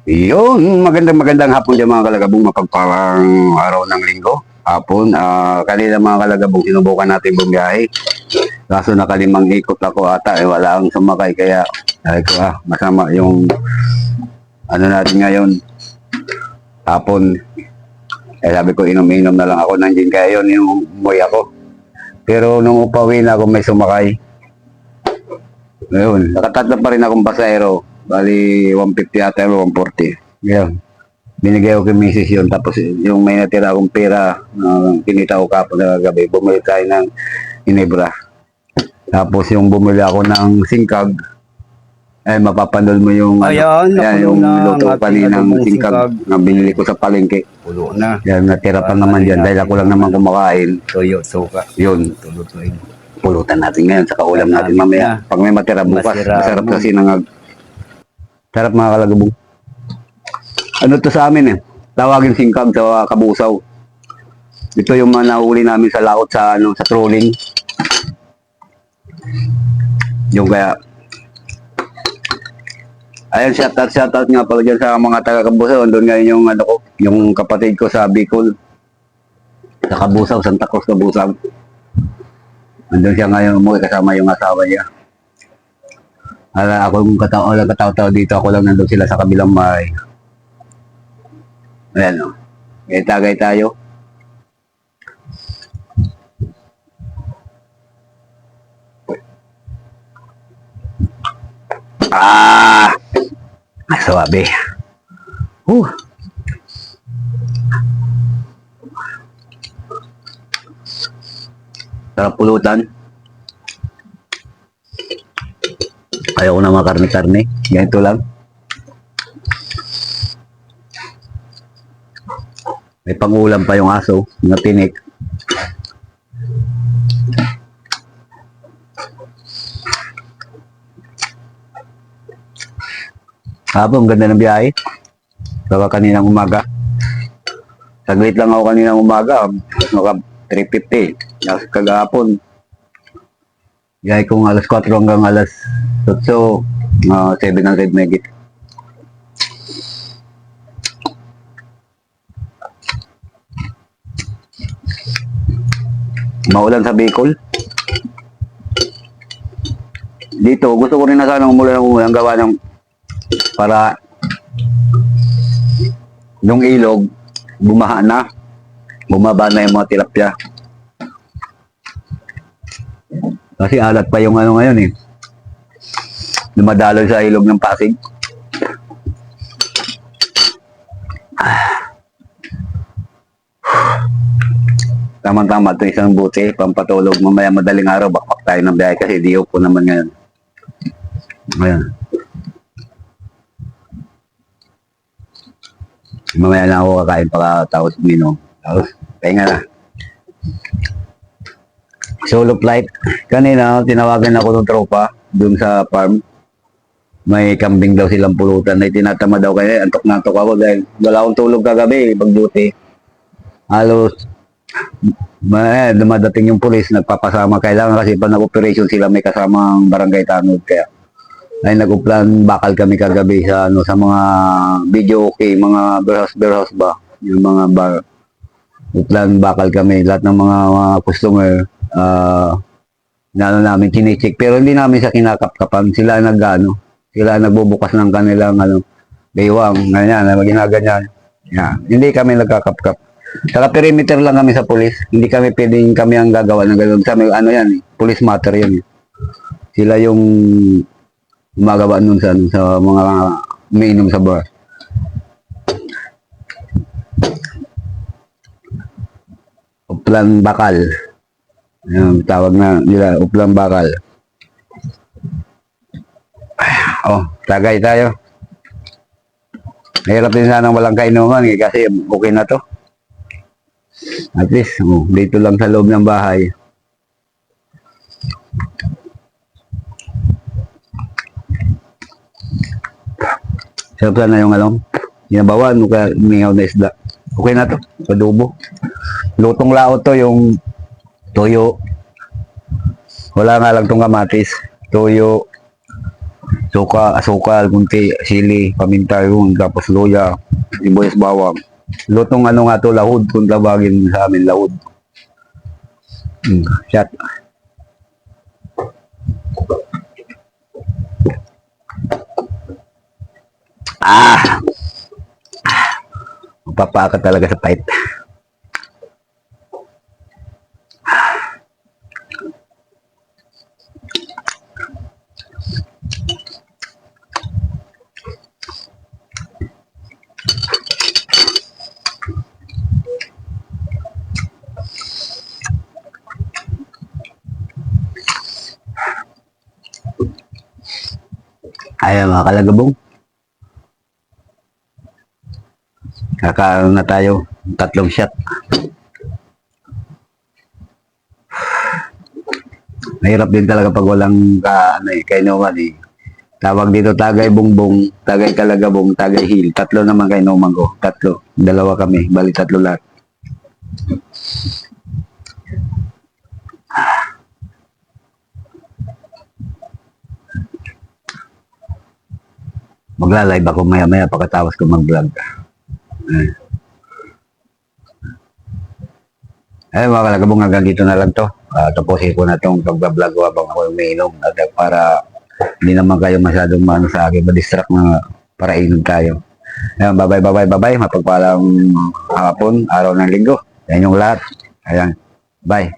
Yun, magandang hapon dyan mga kalagabong, mapagpalang araw ng linggo. Hapon, kanina mga kalagabong, sinubukan natin bumiyahe. Kaso nakalimang ikot ako ata, wala ang sumakay. Kaya, sabi ko masama yung ano natin ngayon. Hapon, sabi ko inom-inom na lang ako ng gin. Kaya yun, yung umuwi ako. Pero nung upawin ako may sumakay. Ngayon, nakatatlo pa rin akong pasahero. Bali, 150 ata, 140. Ngayon, binigay ko kay Mrs. yun. Tapos yung may natira akong pera, kinita ko kapag na gabi, bumili tayo ng inebra. Tapos yung bumili ako ng singkag, ay mapapanood mo yung yung luto kaninang singkag na binili ko sa palengke. Pulo na. Yan, natira pa naman dyan dahil ako lang naman kumakain. Toyo, suka. Yun, Tulutuin. pulutan natin ngayon sa kaulam natin mamaya. Pag may matira bukas, masarap kasi nangag. Sarap mga kalagabong. Ano to sa amin tawagin singkag sa Kabusaw. Ito yung mga nahuli namin sa laot sa sa trolling. Yung kaya ayun, shoutout nga pala dyan sa mga taga Kabusaw. Doon ngayon yung yung kapatid ko sa Bicol. Sa Kabusaw, Santa Cruz, Kabusaw. Andun siya ngayon umuwi kasama yung asawa niya. Ako yung kataw-taw dito, ako lang nandun sila sa kabilang bahay. Ayan tagay tayo. Suwabe. Sarap pulutan. Ayaw ko na mga karne-karne. Ganito lang. May pangulam pa yung aso. Mga tinik. Ang ganda ng biyahe. Saka kaninang umaga. Saglit lang ako kaninang umaga. Naka 3:50. Kagahapon. Biyahe kong alas 4 hanggang alas 8. 700 megit. Maulan sa Bicol. Dito, gusto ko rin na sana umulan gawa ng para yung ilog bumaha na. Bumaba na yung mga tilapia. Kasi alat pa yung ngayon dumadaloy sa ilog ng Pasig. Tama-tama ito isang buti, pampatulog mamaya madaling araw, bakbak tayo ng biyahe kasi di po naman ngayon. Ayan. Mamaya na ako kakain tapos uminom. Tapos, pahinga na. Solo flight. Kanina, tinawagan ako ng tropa dun sa farm. May kambing daw silang pulutan na tinatama daw kayo. Antok na antok ako dahil wala akong tulog kagabi pag duty. Halos dumadating yung pulis, nagpapasama. Kailangan kasi pa nag-operation sila, may kasamang barangay tanod. Kaya ay nag-uplan bakal kami kagabi sa sa mga video okay, mga beerhouse ba, yung mga bar. Uplan bakal kami, lahat ng mga customer namin kinicheck, pero hindi namin sa kinakapkapan. Sila sila nagbubukas ng kanilang baywang, ganyan, ginaganyan. Yeah. Hindi kami nagkakapkap. Saka perimeter lang kami sa pulis. Hindi kami ang gagawa ng gano'n. Sa police matter yun. Sila yung gumagawa nun sa mga umiinom sa bar. Uplan bakal. Yung tawag na nila, uplan bakal. Tagay tayo. Mahirap din sana walang kainuman kasi okay na to. At least, dito lang sa loob ng bahay. Sarap na yung ginabawan, umingaw na isda. Okay na to, padubo. Lutong laot to, yung toyo. Wala nga lang tong kamatis. Toyo. asukal, kunti, sili, paminta yun, tapos luya, sibuyas, bawang. Lutong ano nga to, lahod, kung tawagin sa amin, lahod. Shot. Ah! Magpapaka talaga sa pait. Ayan mga kalagabong. Kakaano na tayo. 3 shot. Mahirap din talaga pag walang kainuman eh. Tawag dito tagay bungbong, tagay kalagabong, tagay hil. 3 naman kainuman ko. 3. 2 kami. Bali 3 lahat. Magla-live ako maya-maya pagkatapos ko mag-vlog. Ay mga kalagabong, hanggang dito na lang to. Tapusin ko na tong pag-vlog ko habang ako umiinom. At para hindi naman kayo masyadong maano sa akin, ma-distract na para inom tayo. Ayan, bye-bye. Mapagpalang hapon, araw ng linggo. Yan yung lahat. Ayan, bye.